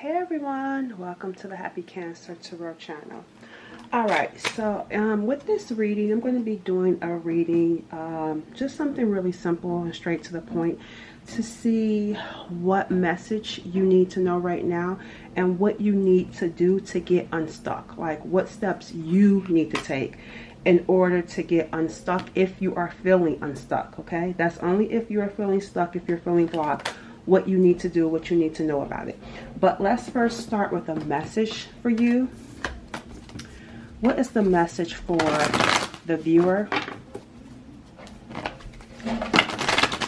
Hey everyone, welcome to the Happy Cancer Tarot channel. Alright, so with this reading, I'm going to be doing a reading, just something really simple and straight to the point to see what message you need to know right now and what you need to do to get unstuck. Like what steps you need to take in order to get unstuck if you are feeling unstuck, okay? That's only if you are feeling stuck, if you're feeling blocked, what you need to do, what you need to know about it. But let's first start with a message for you. What is the message for the viewer?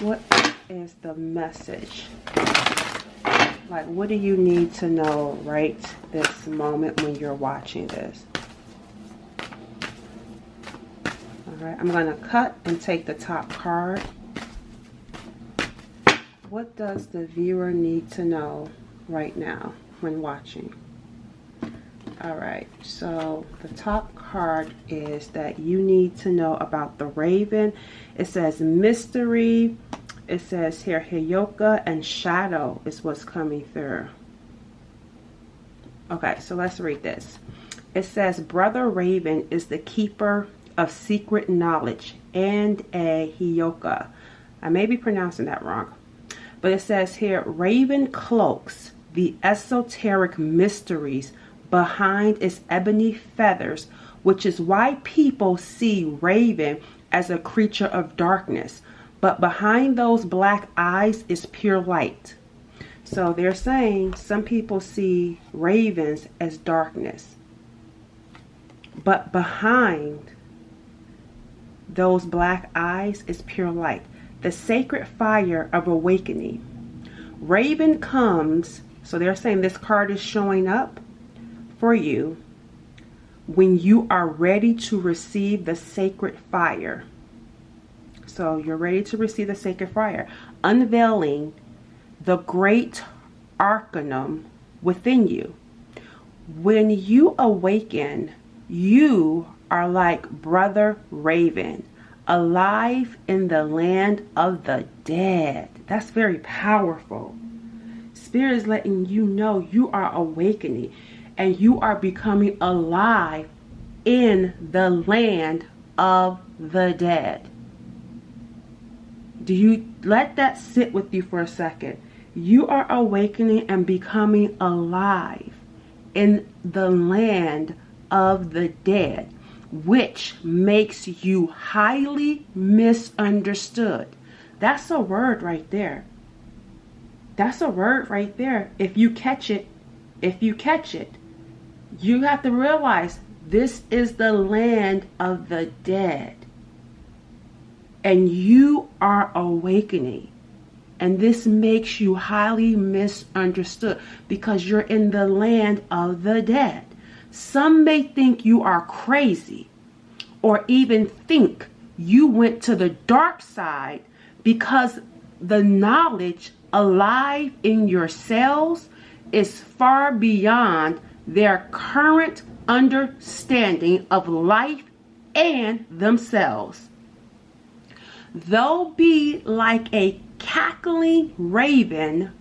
What is the message? Like, what do you need to know right this moment when you're watching this? All right, I'm going to cut and take the top card. What does the viewer need to know right now when watching? All right, so the top card is that you need to know about the raven. It says mystery. It says here Hiyoka and shadow is what's coming through. Okay, so let's read this. It says Brother Raven is the keeper of secret knowledge and a Hiyoka. I may be pronouncing that wrong. But it says here, Raven cloaks the esoteric mysteries behind its ebony feathers, which is why people see Raven as a creature of darkness. But behind those black eyes is pure light. So they're saying some people see ravens as darkness. But behind those black eyes is pure light. The sacred fire of awakening. Raven comes, so they're saying this card is showing up for you when you are ready to receive the sacred fire. So you're ready to receive the sacred fire, unveiling the great arcanum within you. When you awaken, you are like Brother Raven, alive in the land of the dead. That's very powerful. Spirit is letting you know you are awakening and you are becoming alive in the land of the dead. Do you let that sit with you for a second? You are awakening and becoming alive in the land of the dead, which makes you highly misunderstood. That's a word right there. That's a word right there. If you catch it, you have to realize this is the land of the dead. And you are awakening. And this makes you highly misunderstood because you're in the land of the dead. Some may think you are crazy or even think you went to the dark side because the knowledge alive in your cells is far beyond their current understanding of life and themselves. They'll be like a cackling raven,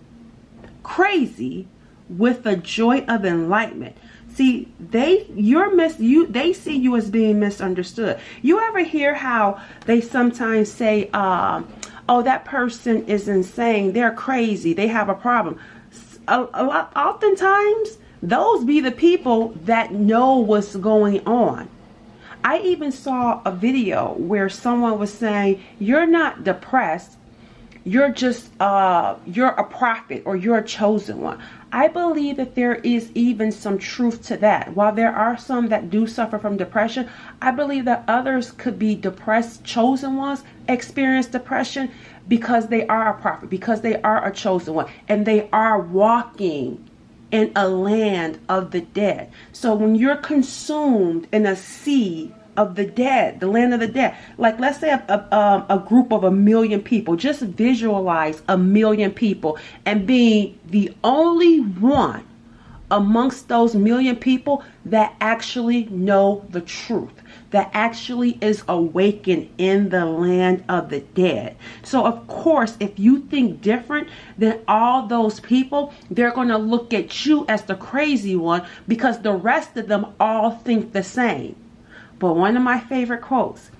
crazy with the joy of enlightenment. See, they see you as being misunderstood. You ever hear how they sometimes say, oh, that person is insane, they're crazy, they have a problem. Oftentimes, those be the people that know what's going on. I even saw a video where someone was saying, you're not depressed, you're just, you're a prophet or you're a chosen one. I believe that there is even some truth to that. While there are some that do suffer from depression, I believe that others could be depressed, chosen ones, experience depression because they are a prophet, because they are a chosen one, and they are walking in a land of the dead. So when you're consumed in a sea of the dead, the land of the dead, like let's say a group of 1 million people, just visualize 1 million people and being the only one amongst those million people that actually know the truth, that actually is awakened in the land of the dead. So of course, if you think different than all those people, they're going to look at you as the crazy one because the rest of them all think the same. But one of my favorite quotes,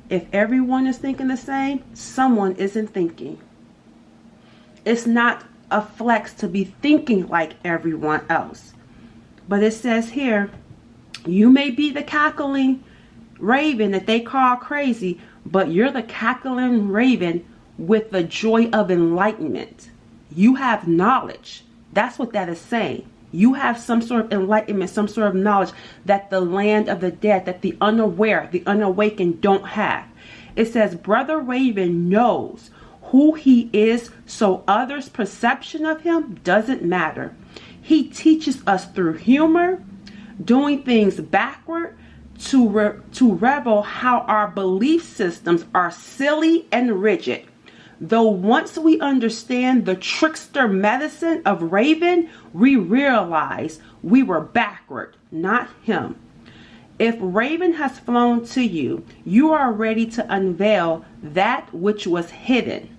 if everyone is thinking the same, someone isn't thinking. It's not a flex to be thinking like everyone else. But it says here, you may be the cackling raven that they call crazy, but you're the cackling raven with the joy of enlightenment. You have knowledge. That's what that is saying. You have some sort of enlightenment, some sort of knowledge that the land of the dead, that the unaware, the unawakened don't have. It says, Brother Raven knows who he is, so others' perception of him doesn't matter. He teaches us through humor, doing things backward, to revel how our belief systems are silly and rigid. Though once we understand the trickster medicine of Raven, we realize we were backward, not him. If Raven has flown to you, you are ready to unveil that which was hidden.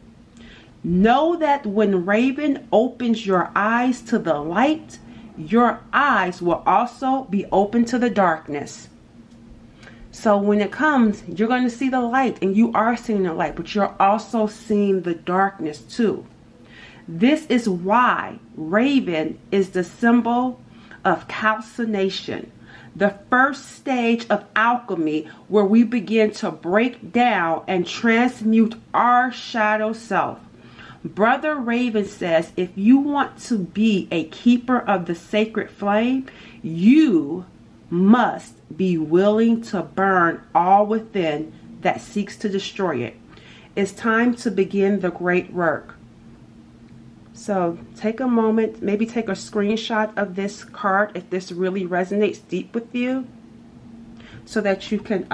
Know that when Raven opens your eyes to the light, your eyes will also be open to the darkness. So when it comes, you're going to see the light, and you are seeing the light, but you're also seeing the darkness too. This is why Raven is the symbol of calcination, the first stage of alchemy where we begin to break down and transmute our shadow self. Brother Raven says, if you want to be a keeper of the sacred flame, you must be willing to burn all within that seeks to destroy it. It's time to begin the great work. So take a moment, maybe take a screenshot of this card if this really resonates deep with you, so that you can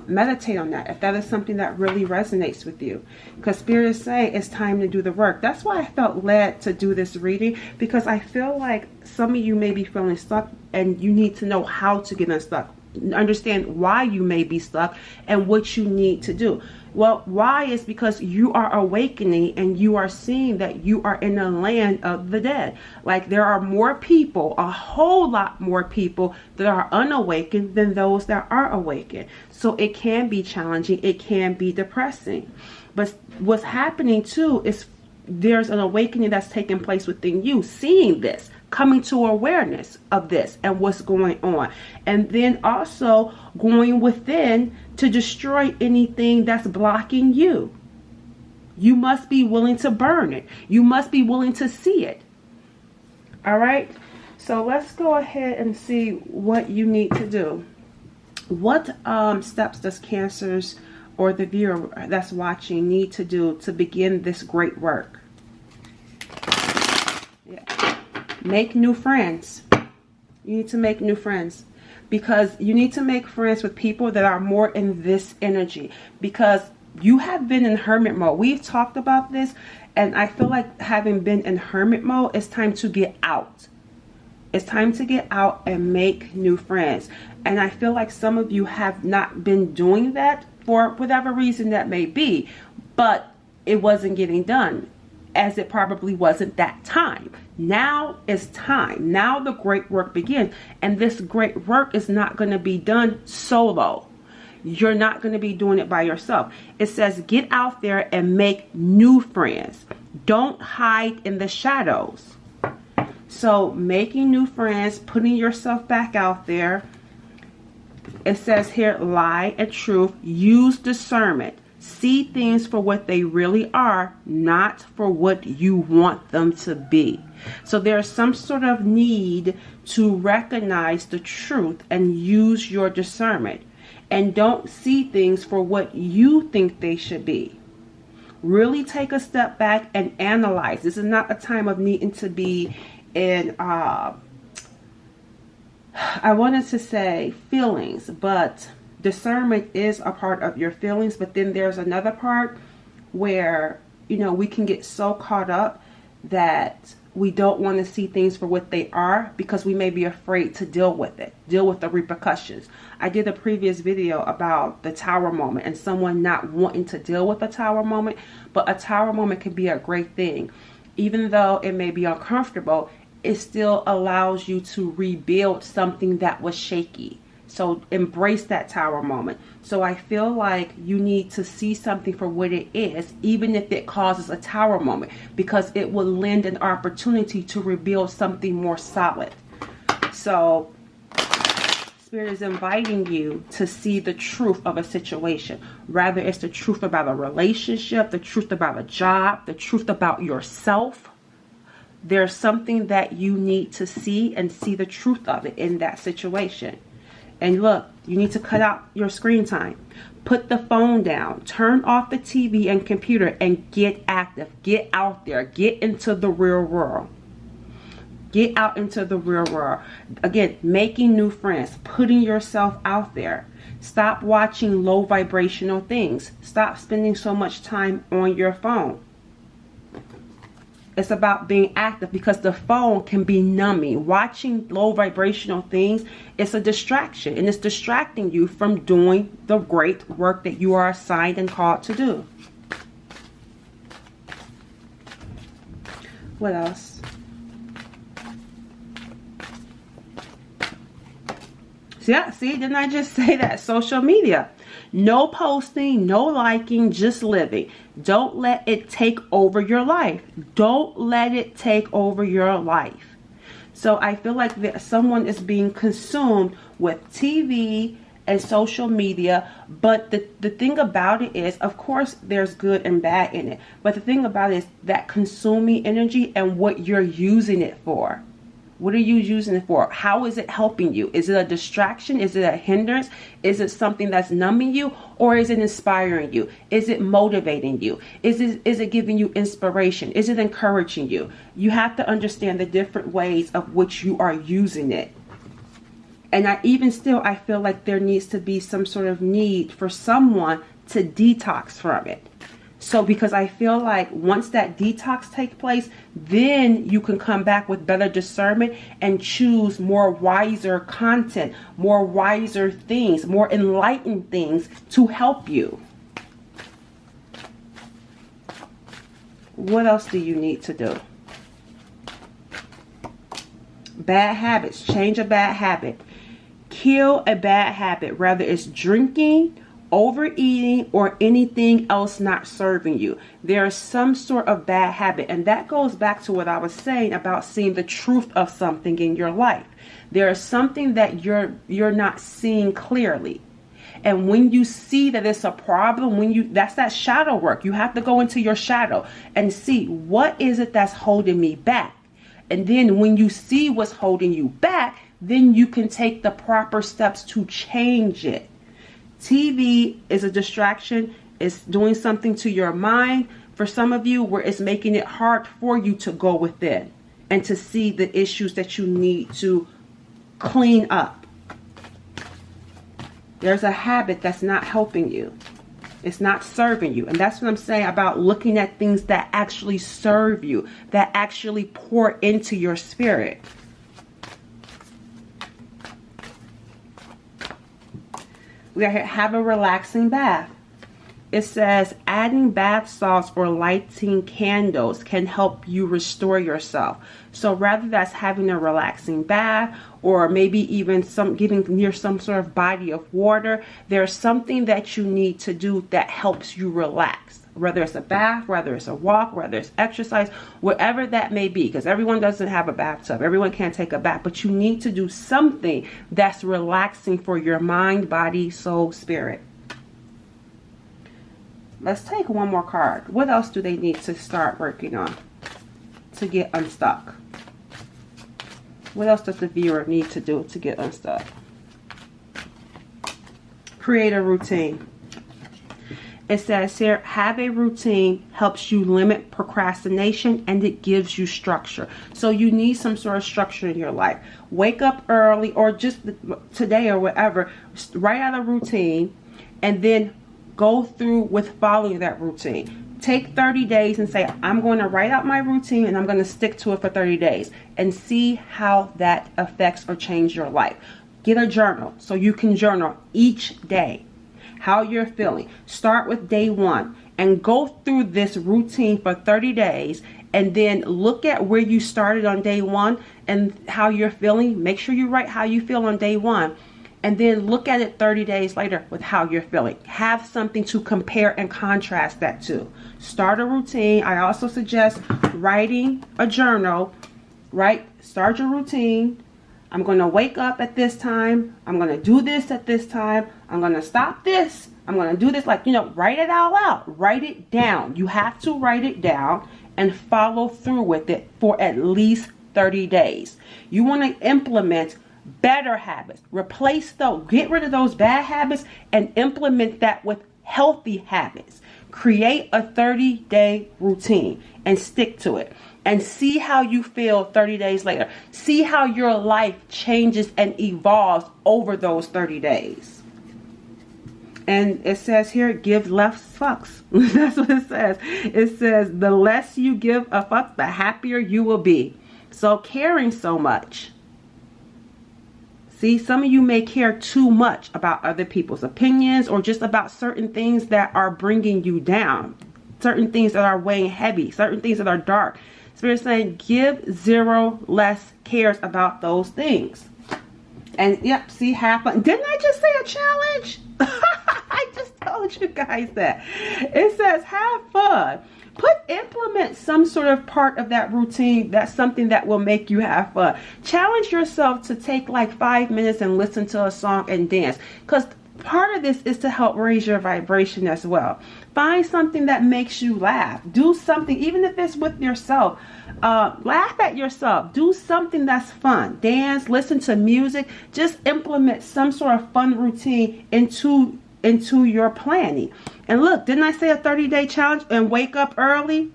meditate on that if that is something that really resonates with you. Because Spirit is saying it's time to do the work. That's why I felt led to do this reading, because I feel like some of you may be feeling stuck and you need to know how to get unstuck. Understand why you may be stuck and what you need to do. Well, why is because you are awakening and you are seeing that you are in the land of the dead. Like there are more people, a whole lot more people that are unawakened than those that are awakened. So it can be challenging. It can be depressing. But what's happening too is there's an awakening that's taking place within you, seeing this, coming to awareness of this and what's going on, and then also going within to destroy anything that's blocking you. You must be willing to burn it. You must be willing to see it. All right, so let's go ahead and see what you need to do. What steps does Cancers or the viewer that's watching need to do to begin this great work? Yeah. Make new friends. You need to make new friends, because you need to make friends with people that are more in this energy, because you have been in hermit mode. We've talked about this, and I feel like having been in hermit mode, it's time to get out. It's time to get out and make new friends. And I feel like some of you have not been doing that for whatever reason that may be, but it wasn't getting done, as it probably wasn't that time. Now is time. Now the great work begins. And this great work is not going to be done solo. You're not going to be doing it by yourself. It says get out there and make new friends. Don't hide in the shadows. So making new friends, putting yourself back out there. It says here, lie and truth. Use discernment. See things for what they really are, not for what you want them to be. So there's some sort of need to recognize the truth and use your discernment. And don't see things for what you think they should be. Really take a step back and analyze. This is not a time of needing to be in, I wanted to say feelings, but discernment is a part of your feelings. But then there's another part where, you know, we can get so caught up that we don't want to see things for what they are because we may be afraid to deal with it, deal with the repercussions. I did a previous video about the tower moment and someone not wanting to deal with a tower moment, but a tower moment can be a great thing. Even though it may be uncomfortable, it still allows you to rebuild something that was shaky. So embrace that tower moment. So I feel like you need to see something for what it is, even if it causes a tower moment, because it will lend an opportunity to rebuild something more solid. So Spirit is inviting you to see the truth of a situation. Rather it's the truth about a relationship, the truth about a job, the truth about yourself. There's something that you need to see and see the truth of it in that situation. And look, you need to cut out your screen time. Put the phone down. Turn off the TV and computer and get active. Get out there. Get into the real world. Get out into the real world. Again, making new friends. Putting yourself out there. Stop watching low vibrational things. Stop spending so much time on your phone. It's about being active because the phone can be numbing. Watching low vibrational things, it's a distraction, and it's distracting you from doing the great work that you are assigned and called to do. What else? See, didn't I just say that? Social media. No posting, no liking, just living. Don't let it take over your life. Don't let it take over your life. So I feel like that someone is being consumed with TV and social media. But the thing about it is, of course, there's good and bad in it. But the thing about it is that consuming energy and what you're using it for. What are you using it for? How is it helping you? Is it a distraction? Is it a hindrance? Is it something that's numbing you? Or is it inspiring you? Is it motivating you? Is it giving you inspiration? Is it encouraging you? You have to understand the different ways of which you are using it. And I feel like there needs to be some sort of need for someone to detox from it. So because I feel like once that detox takes place, then you can come back with better discernment and choose more wiser content, more wiser things, more enlightened things to help you. What else do you need to do? Bad habits. Change a bad habit. Kill a bad habit. Whether it's drinking, overeating, or anything else not serving you. There is some sort of bad habit, and that goes back to what I was saying about seeing the truth of something in your life. There is something that you're not seeing clearly, and when you see that it's a problem, that's that shadow work. You have to go into your shadow and see, what is it that's holding me back? And then when you see what's holding you back, then you can take the proper steps to change it. TV is a distraction. It's doing something to your mind. For some of you, where it's making it hard for you to go within and to see the issues that you need to clean up. There's a habit that's not helping you. It's not serving you. And that's what I'm saying about looking at things that actually serve you, that actually pour into your spirit. We got here, have a relaxing bath. It says adding bath salts or lighting candles can help you restore yourself. So rather that's having a relaxing bath, or maybe even getting near some sort of body of water, there's something that you need to do that helps you relax. Whether it's a bath, whether it's a walk, whether it's exercise, whatever that may be, because everyone doesn't have a bathtub. Everyone can't take a bath, but you need to do something that's relaxing for your mind, body, soul, spirit. Let's take one more card. What else do they need to start working on to get unstuck? What else does the viewer need to do to get unstuck? Create a routine. It says here, have a routine helps you limit procrastination and it gives you structure. So you need some sort of structure in your life. Wake up early, or just today or whatever, write out a routine and then go through with following that routine. Take 30 days and say, I'm going to write out my routine and I'm going to stick to it for 30 days and see how that affects or changes your life. Get a journal so you can journal each day how you're feeling. Start with day 1 and go through this routine for 30 days and then look at where you started on day 1 and how you're feeling. Make sure you write how you feel on day 1 and then look at it 30 days later with how you're feeling. Have something to compare and contrast that to. Start a routine. I also suggest writing a journal, right? Start your routine. I'm going to wake up at this time. I'm going to do this at this time. I'm going to stop this. I'm going to do this. Like, write it all out. Write it down. You have to write it down and follow through with it for at least 30 days. You want to implement better habits. Replace those. Get rid of those bad habits and implement that with healthy habits. Create a 30-day routine and stick to it. And see how you feel 30 days later. See how your life changes and evolves over those 30 days. And it says here, give less fucks. That's what it says. It says, the less you give a fuck, the happier you will be. So caring so much. See, some of you may care too much about other people's opinions or just about certain things that are bringing you down. Certain things that are weighing heavy. Certain things that are dark. Spirit saying, give zero less cares about those things. And yep, see, have fun. Didn't I just say a challenge? I just told you guys that. It says have fun. Implement some sort of part of that routine. That's something that will make you have fun. Challenge yourself to take like 5 minutes and listen to a song and dance. Because part of this is to help raise your vibration as well. Find something that makes you laugh. Do something, even if it's with yourself. Laugh at yourself. Do something that's fun. Dance, listen to music. Just implement some sort of fun routine into your planning. And look, didn't I say a 30-day challenge and wake up early?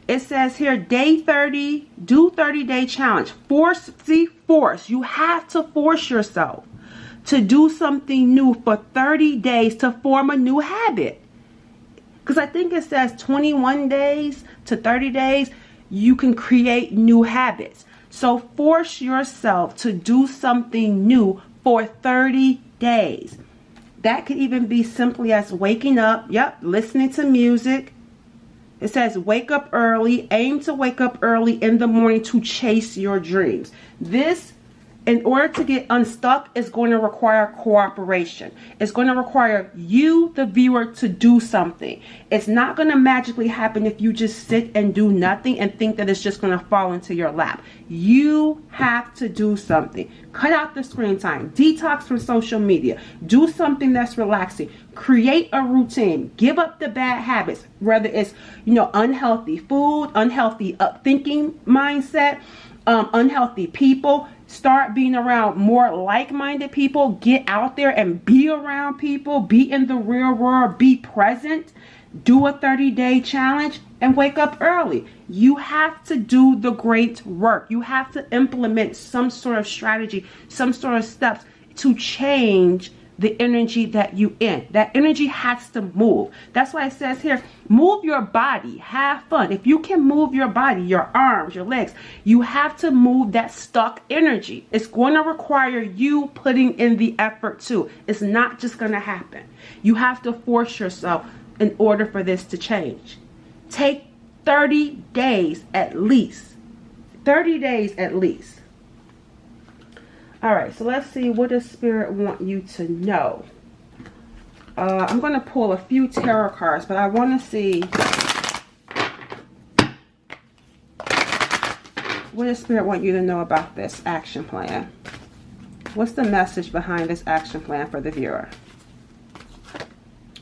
It says here, day 30, do 30-day challenge. Force. You have to force yourself to do something new for 30 days to form a new habit. Because I think it says 21 days to 30 days, you can create new habits. So force yourself to do something new for 30 days. That could even be simply as waking up, listening to music. It says wake up early, aim to wake up early in the morning to chase your dreams. This, in order to get unstuck, is going to require cooperation. It's going to require you, the viewer, to do something. It's not going to magically happen if you just sit and do nothing and think that it's just going to fall into your lap. You have to do something. Cut out the screen time. Detox from social media. Do something that's relaxing. Create a routine. Give up the bad habits, whether it's, unhealthy food, unhealthy thinking mindset, unhealthy people. Start being around more like-minded people. Get out there and be around people. Be in the real world. Be present. Do a 30-day challenge and wake up early. You have to do the great work. You have to implement some sort of strategy, some sort of steps to change the energy that you in. That energy has to move. That's why it says here, move your body, have fun. If you can move your body, your arms, your legs, you have to move that stuck energy. It's going to require you putting in the effort too. It's not just going to happen. You have to force yourself in order for this to change. Take 30 days at least. 30 days at least. All right, so let's see, what does Spirit want you to know? I'm going to pull a few tarot cards, but I want to see what does Spirit want you to know about this action plan? What's the message behind this action plan for the viewer?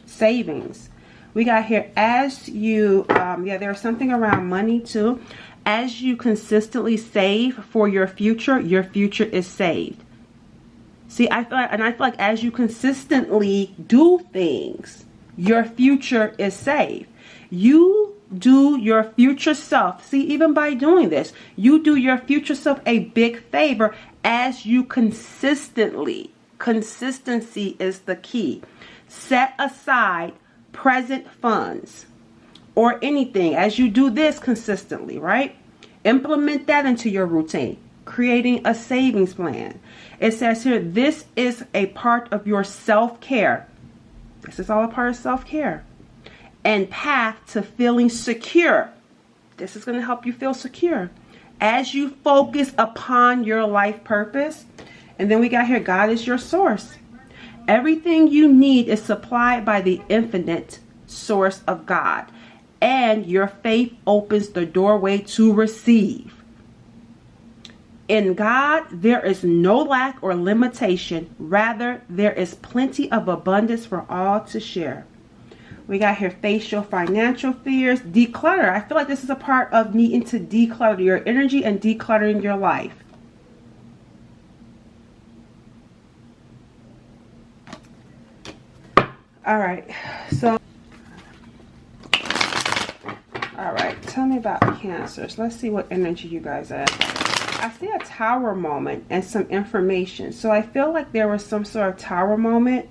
Savings. We got here, as you, there's something around money too. As you consistently save for your future is saved. See, I feel like as you consistently do things, your future is saved. You do your future self. See, even by doing this, you do your future self a big favor as you consistently. Consistency is the key. Set aside present funds or anything, as you do this consistently, right? Implement that into your routine, creating a savings plan. It says here, this is a part of your self-care. This is all a part of self-care and path to feeling secure. This is going to help you feel secure as you focus upon your life purpose. And then we got here, God is your source. Everything you need is supplied by the infinite source of God. And your faith opens the doorway to receive. In God, there is no lack or limitation. Rather, there is plenty of abundance for all to share. We got here, face your financial fears. Declutter. I feel like this is a part of needing to declutter your energy and decluttering your life. All right, so, all right, tell me about Cancers. Let's see what energy you guys have. I see a tower moment and some information. So I feel like there was some sort of tower moment.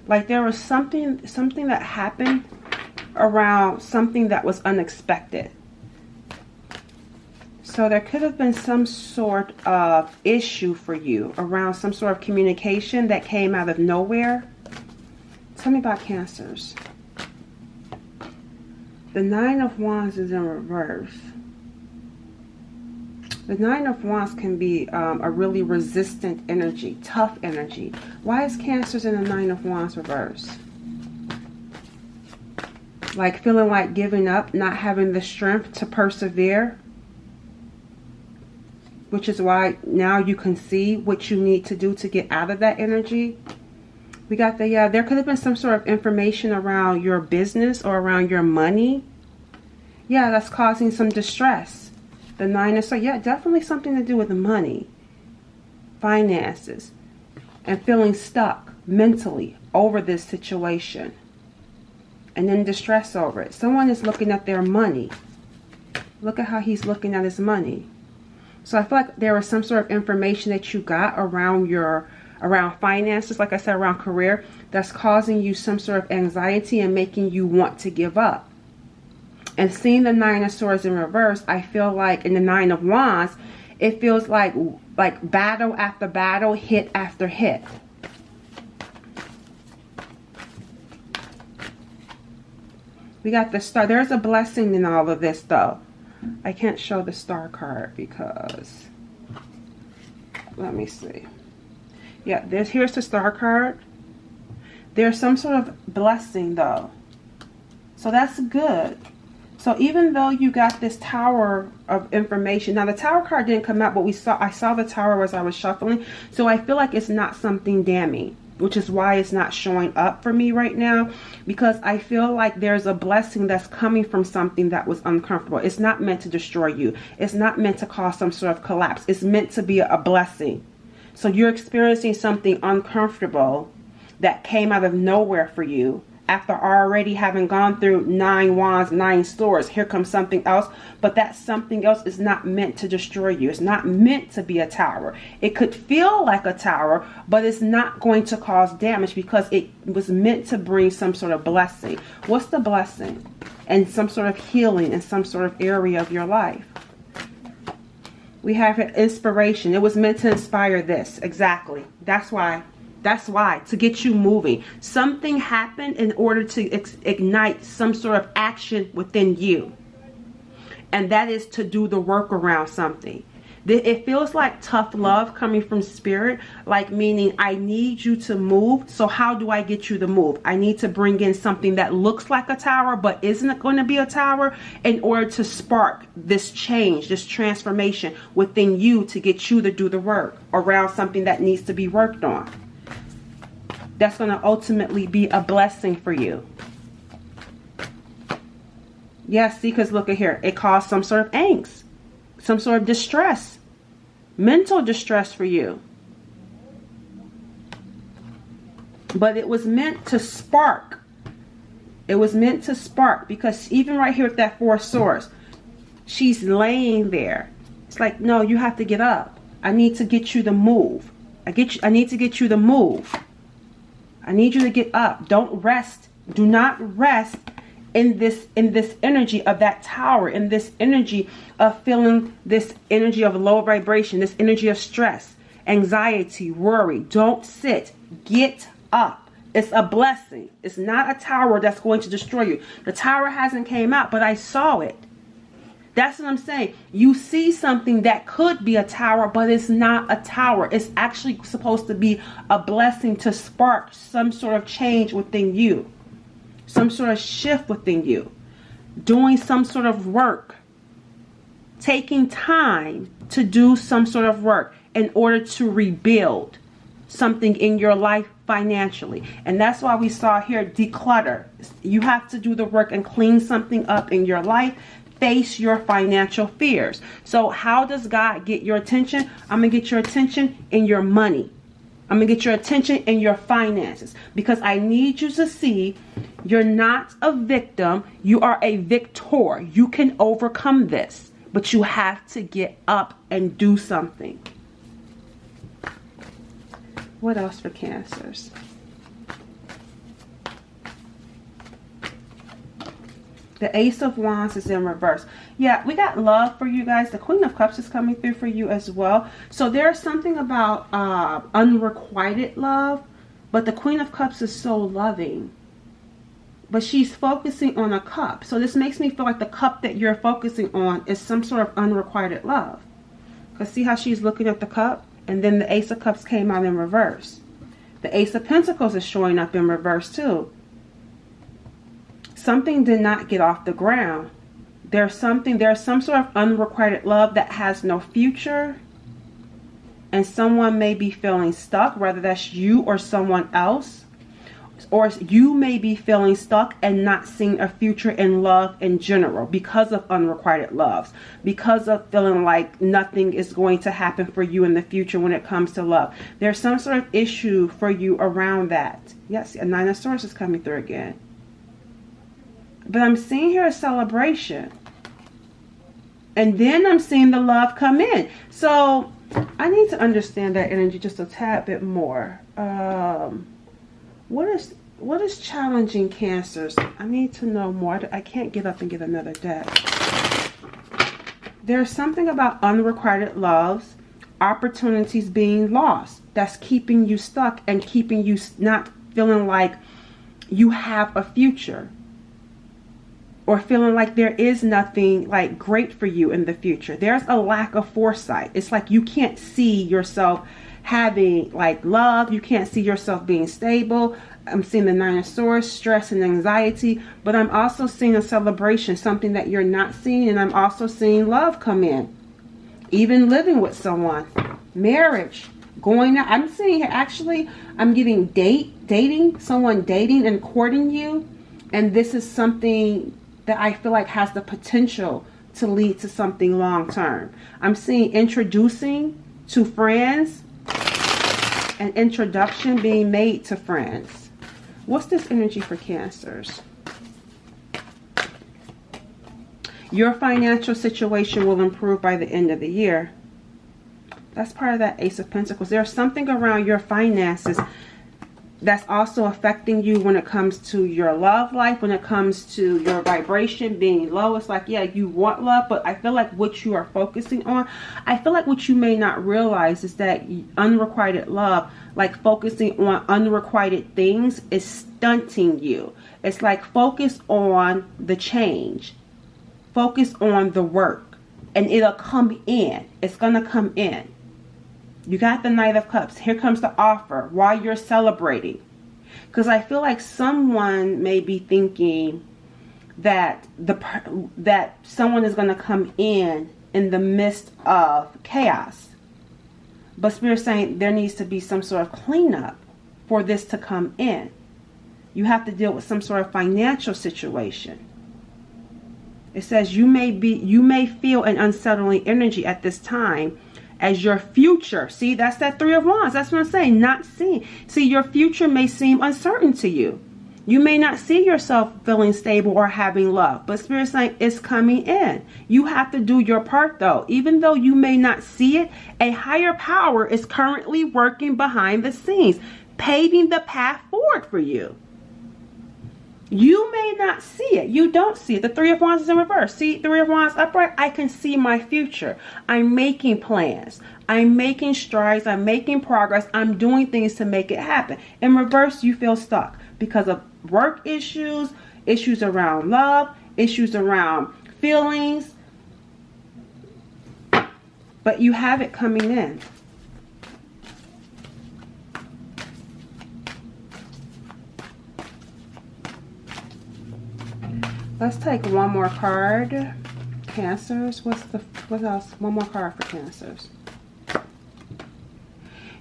Like there was something that happened around something that was unexpected. So there could have been some sort of issue for you around some sort of communication that came out of nowhere. Tell me about Cancers. The Nine of Wands is in reverse. The Nine of Wands can be a really resistant energy, tough energy. Why is Cancers in the Nine of Wands reverse? Like feeling like giving up, not having the strength to persevere. Which is why now you can see what you need to do to get out of that energy. We got the, there could have been some sort of information around your business or around your money. Yeah, that's causing some distress. The Nine of Swords, yeah, definitely something to do with the money, finances, and feeling stuck mentally over this situation. And then distress over it. Someone is looking at their money. Look at how he's looking at his money. So I feel like there was some sort of information that you got around around finances, like I said, around career, that's causing you some sort of anxiety and making you want to give up. And seeing the Nine of Swords in reverse, I feel like in the Nine of Wands, it feels like battle after battle, hit after hit. We got the Star. There's a blessing in all of this, though. I can't show the Star card because, let me see. Yeah, here's the Star card. There's some sort of blessing, though. So that's good. So even though you got this tower of information, now the tower card didn't come out, but I saw the tower as I was shuffling. So I feel like it's not something damning, which is why it's not showing up for me right now, because I feel like there's a blessing that's coming from something that was uncomfortable. It's not meant to destroy you. It's not meant to cause some sort of collapse. It's meant to be a blessing. So you're experiencing something uncomfortable that came out of nowhere for you. After already having gone through 9 Wands, 9 Swords, here comes something else. But that something else is not meant to destroy you. It's not meant to be a tower. It could feel like a tower, but it's not going to cause damage because it was meant to bring some sort of blessing. What's the blessing? And some sort of healing in some sort of area of your life. We have inspiration. It was meant to inspire this. Exactly. That's why, to get you moving. Something happened in order to ignite some sort of action within you. And that is to do the work around something. It feels like tough love coming from spirit, like meaning I need you to move. So how do I get you to move? I need to bring in something that looks like a tower, but isn't going to be a tower, in order to spark this change, this transformation within you, to get you to do the work around something that needs to be worked on. That's going to ultimately be a blessing for you. Yes, see, because look at here. It caused some sort of angst, some sort of distress, mental distress for you. But it was meant to spark. It was meant to spark, because even right here with that 4 of Swords, she's laying there. It's like, no, you have to get up. I need to get you to move. I need to get you to move. I need you to get up. Don't rest. Do not rest in this energy of that tower, in this energy of feeling this energy of low vibration, this energy of stress, anxiety, worry. Don't sit. Get up. It's a blessing. It's not a tower that's going to destroy you. The tower hasn't came out, but I saw it. That's what I'm saying. You see something that could be a tower, but it's not a tower. It's actually supposed to be a blessing to spark some sort of change within you. Some sort of shift within you. Doing some sort of work. Taking time to do some sort of work in order to rebuild something in your life financially. And that's why we saw here declutter. You have to do the work and clean something up in your life. Face your financial fears. So how does God get your attention? I'm going to get your attention in your money. I'm going to get your attention in your finances, because I need you to see you're not a victim. You are a victor. You can overcome this, but you have to get up and do something. What else for Cancers? The Ace of Wands is in reverse. Yeah, we got love for you guys. The Queen of Cups is coming through for you as well. So there's something about unrequited love, but the Queen of Cups is so loving. But she's focusing on a cup. So this makes me feel like the cup that you're focusing on is some sort of unrequited love. Because see how she's looking at the cup? And then the Ace of Cups came out in reverse. The Ace of Pentacles is showing up in reverse too. Something did not get off the ground. There's some sort of unrequited love that has no future. And someone may be feeling stuck, whether that's you or someone else. Or you may be feeling stuck and not seeing a future in love in general because of unrequited loves. Because of feeling like nothing is going to happen for you in the future when it comes to love. There's some sort of issue for you around that. Yes, a Nine of Swords is coming through again. But I'm seeing here a celebration. And then I'm seeing the love come in. So I need to understand that energy just a tad bit more. What is challenging Cancers? I need to know more. I can't get up and get another deck. There's something about unrequited loves, opportunities being lost. That's keeping you stuck and keeping you not feeling like you have a future. Or feeling like there is nothing like great for you in the future. There's a lack of foresight. It's like you can't see yourself having like love. You can't see yourself being stable. I'm seeing the Nine of Swords, stress and anxiety. But I'm also seeing a celebration, something that you're not seeing. And I'm also seeing love come in. Even living with someone. Marriage. Going out. I'm seeing here, actually, I'm getting dating. Someone dating and courting you. And this is something that I feel like has the potential to lead to something long term. I'm seeing introducing to friends, an introduction being made to friends. What's this energy for Cancers? Your financial situation will improve by the end of the year. That's part of that Ace of Pentacles. There's something around your finances that's also affecting you when it comes to your love life, when it comes to your vibration being low. It's like, yeah, you want love, but I feel like what you are focusing on, I feel like what you may not realize is that unrequited love, like focusing on unrequited things, is stunting you. It's like focus on the change, focus on the work, and it'll come in. It's gonna come in. You got the Knight of Cups. Here comes the offer while you're celebrating. Because I feel like someone may be thinking that that someone is going to come in the midst of chaos. But Spirit's saying there needs to be some sort of cleanup for this to come in. You have to deal with some sort of financial situation. It says you may feel an unsettling energy at this time as your future. See, that's that Three of Wands. That's what I'm saying. Not seeing. See, your future may seem uncertain to you. You may not see yourself feeling stable or having love. But Spirit's saying it's coming in. You have to do your part though. Even though you may not see it, a higher power is currently working behind the scenes, paving the path forward for you. You may not see it. You don't see it. The Three of Wands is in reverse. See, Three of Wands upright. I can see my future. I'm making plans. I'm making strides. I'm making progress. I'm doing things to make it happen. In reverse, you feel stuck because of work issues, issues around love, issues around feelings. But you have it coming in. Let's take one more card. Cancers. What else? One more card for Cancers.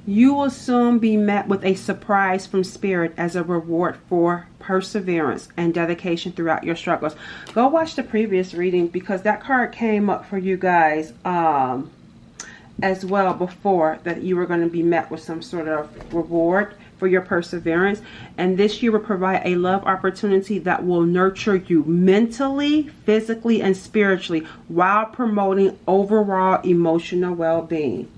You will soon be met with a surprise from Spirit as a reward for perseverance and dedication throughout your struggles. Go watch the previous reading because that card came up for you guys as well before, that you were going to be met with some sort of reward for your perseverance. And this year will provide a love opportunity that will nurture you mentally, physically, and spiritually while promoting overall emotional well-being.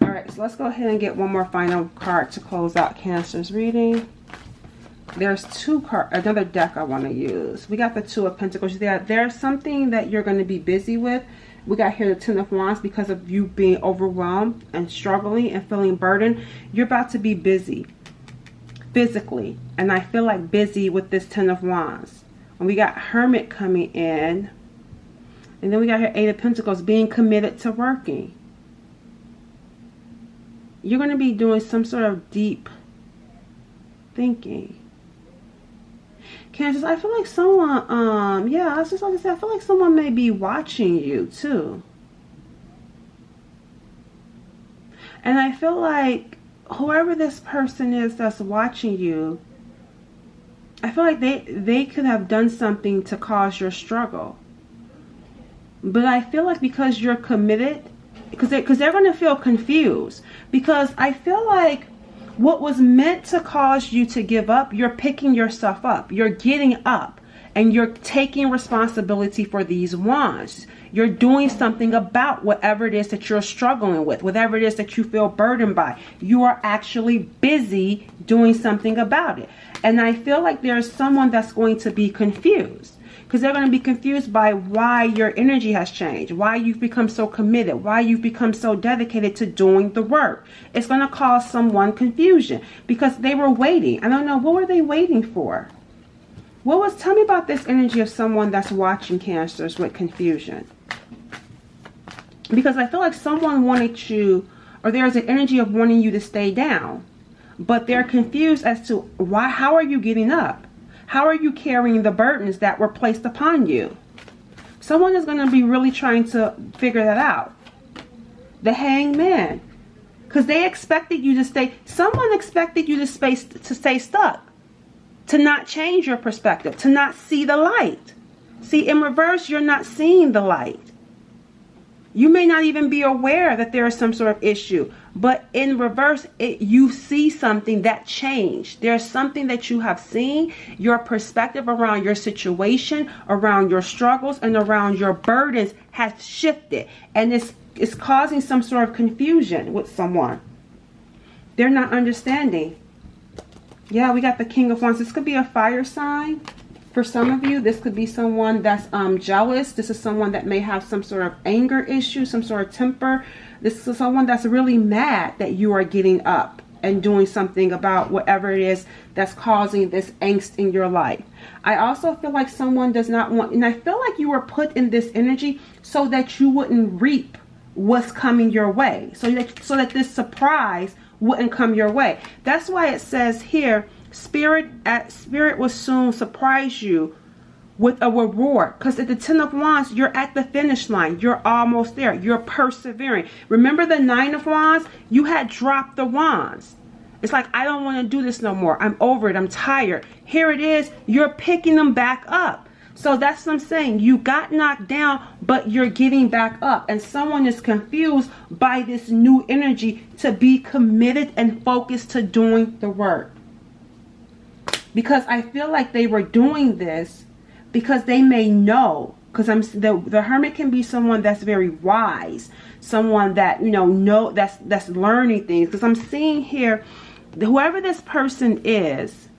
All right, so let's go ahead and get one more final card to close out Cancer's reading. There's two cards, another deck I want to use. We got the Two of Pentacles. There's something that you're going to be busy with. We got here the Ten of Wands because of you being overwhelmed and struggling and feeling burdened. You're about to be busy physically. And I feel like busy with this Ten of Wands. And we got Hermit coming in. And then we got here Eight of Pentacles, being committed to working. You're going to be doing some sort of deep thinking. Cancers, I feel like someone, yeah, I was just about to say, I feel like someone may be watching you too. And I feel like whoever this person is that's watching you, I feel like they could have done something to cause your struggle. But I feel like because you're committed, because they're going to feel confused. Because I feel like what was meant to cause you to give up, you're picking yourself up. You're getting up and you're taking responsibility for these wands. You're doing something about whatever it is that you're struggling with, whatever it is that you feel burdened by. You are actually busy doing something about it. And I feel like there's someone that's going to be confused. Because they're going to be confused by why your energy has changed, why you've become so committed, why you've become so dedicated to doing the work. It's going to cause someone confusion because they were waiting. I don't know, what were they waiting for? Tell me about this energy of someone that's watching Cancers with confusion. Because I feel like someone wanted you, or there's an energy of wanting you to stay down, but they're confused as to why, how are you getting up? How are you carrying the burdens that were placed upon you? Someone is going to be really trying to figure that out. The Hangman. Because they expected you to stay. Someone expected you to stay stuck. To not change your perspective. To not see the light. See, in reverse, you're not seeing the light. You may not even be aware that there is some sort of issue. But in reverse, you see something that changed. There's something that you have seen. Your perspective around your situation, around your struggles, and around your burdens has shifted. And it's causing some sort of confusion with someone. They're not understanding. Yeah, we got the King of Wands. This could be a fire sign. For some of you, this could be someone that's jealous. This is someone that may have some sort of anger issue, some sort of temper. This is someone that's really mad that you are getting up and doing something about whatever it is that's causing this angst in your life. I also feel like someone does not want, and I feel like you were put in this energy so that you wouldn't reap what's coming your way. So that this surprise wouldn't come your way. That's why it says here, Spirit will soon surprise you with a reward. Because at the Ten of Wands, you're at the finish line. You're almost there. You're persevering. Remember the Nine of Wands? You had dropped the wands. It's like, I don't want to do this no more. I'm over it. I'm tired. Here it is. You're picking them back up. So that's what I'm saying. You got knocked down, but you're getting back up. And someone is confused by this new energy to be committed and focused to doing the work. Because I feel like they were doing this because they may know. Because the Hermit can be someone that's very wise, someone that that's learning things. Because I'm seeing here, whoever this person is,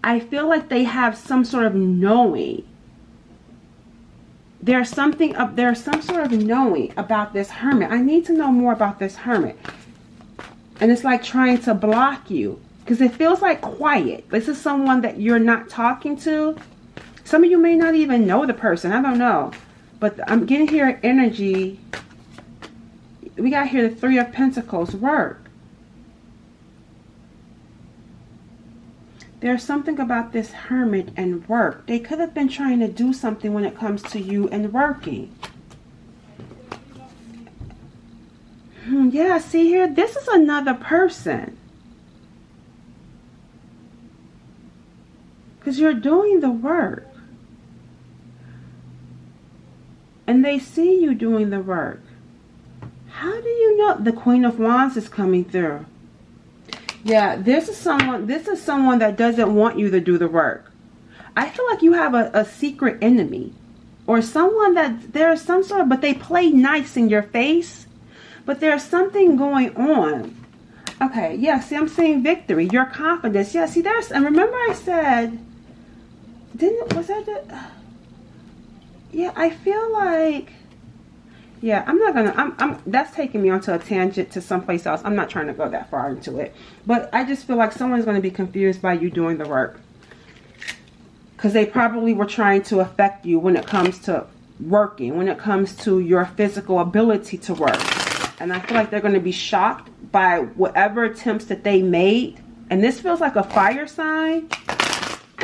I feel like they have some sort of knowing. There's some sort of knowing about this hermit. I need to know more about this hermit. And it's like trying to block you, because it feels like quiet. This is someone that you're not talking to. Some of you may not even know the person. I don't know. But I'm getting here energy. We got here the Three of Pentacles, work. There's something about this hermit and work. They could have been trying to do something when it comes to you and working. Yeah, see here, this is another person. Because you're doing the work. And they see you doing the work. How do you know? The Queen of Wands is coming through. Yeah, this is someone that doesn't want you to do the work. I feel like you have a secret enemy. Or someone that there's some sort of, but they play nice in your face. But there's something going on. Okay, yeah, see, I'm seeing victory. Your confidence. Yeah, see, there's, and remember I said, yeah, I feel like, yeah, I'm not gonna, that's taking me onto a tangent to someplace else. I'm not trying to go that far into it. But I just feel like someone's going to be confused by you doing the work. Because they probably were trying to affect you when it comes to working, when it comes to your physical ability to work. And I feel like they're going to be shocked by whatever attempts that they made. And this feels like a fire sign.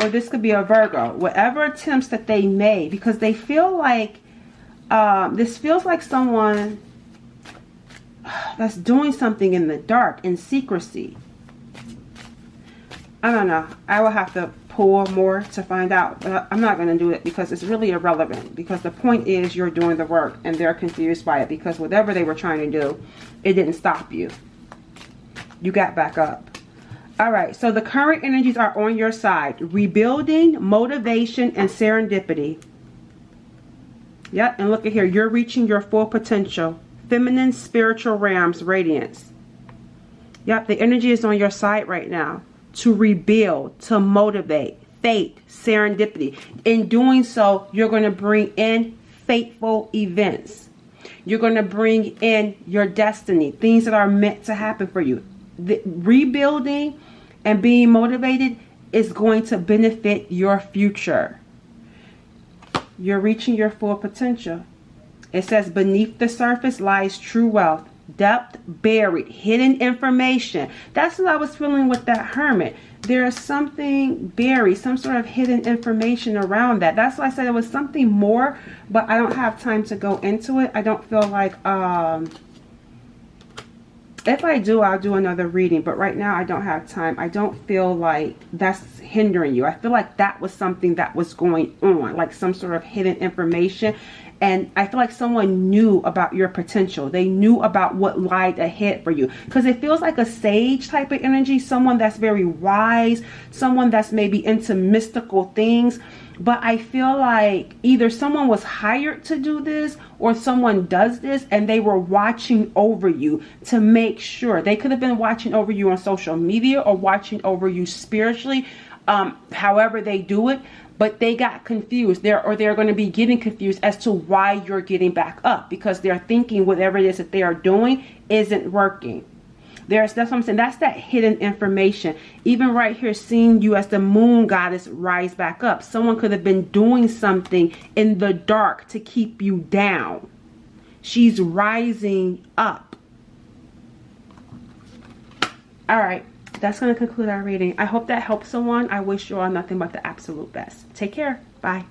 Or this could be a Virgo. Whatever attempts that they made. Because they feel like, this feels like someone that's doing something in the dark, in secrecy. I don't know. I will have to pull more to find out. But I'm not going to do it because it's really irrelevant. Because the point is you're doing the work and they're confused by it. Because whatever they were trying to do, it didn't stop you. You got back up. All right. So the current energies are on your side. Rebuilding, motivation, and serendipity. Yep, and look at here. You're reaching your full potential. Feminine, spiritual realms, radiance. Yep, the energy is on your side right now. To rebuild, to motivate, fate, serendipity. In doing so, you're going to bring in fateful events. You're going to bring in your destiny. Things that are meant to happen for you. The rebuilding and being motivated is going to benefit your future. You're reaching your full potential. It says beneath the surface lies true wealth. Depth buried. Hidden information. That's what I was feeling with that hermit. There is something buried. Some sort of hidden information around that. That's why I said it was something more. But I don't have time to go into it. I don't feel like... if I do, I'll do another reading. But right now, I don't have time. I don't feel like that's hindering you. I feel like that was something that was going on. Like some sort of hidden information. And I feel like someone knew about your potential. They knew about what lied ahead for you. Because it feels like a sage type of energy. Someone that's very wise. Someone that's maybe into mystical things. But I feel like either someone was hired to do this or someone does this and they were watching over you to make sure. They could have been watching over you on social media or watching over you spiritually, however they do it. But they got confused. They're going to be getting confused as to why you're getting back up. Because they're thinking whatever it is that they are doing isn't working. That's what I'm saying. That's that hidden information. Even right here, seeing you as the moon goddess rise back up. Someone could have been doing something in the dark to keep you down. She's rising up. All right. That's going to conclude our reading. I hope that helps someone. I wish you all nothing but the absolute best. Take care. Bye.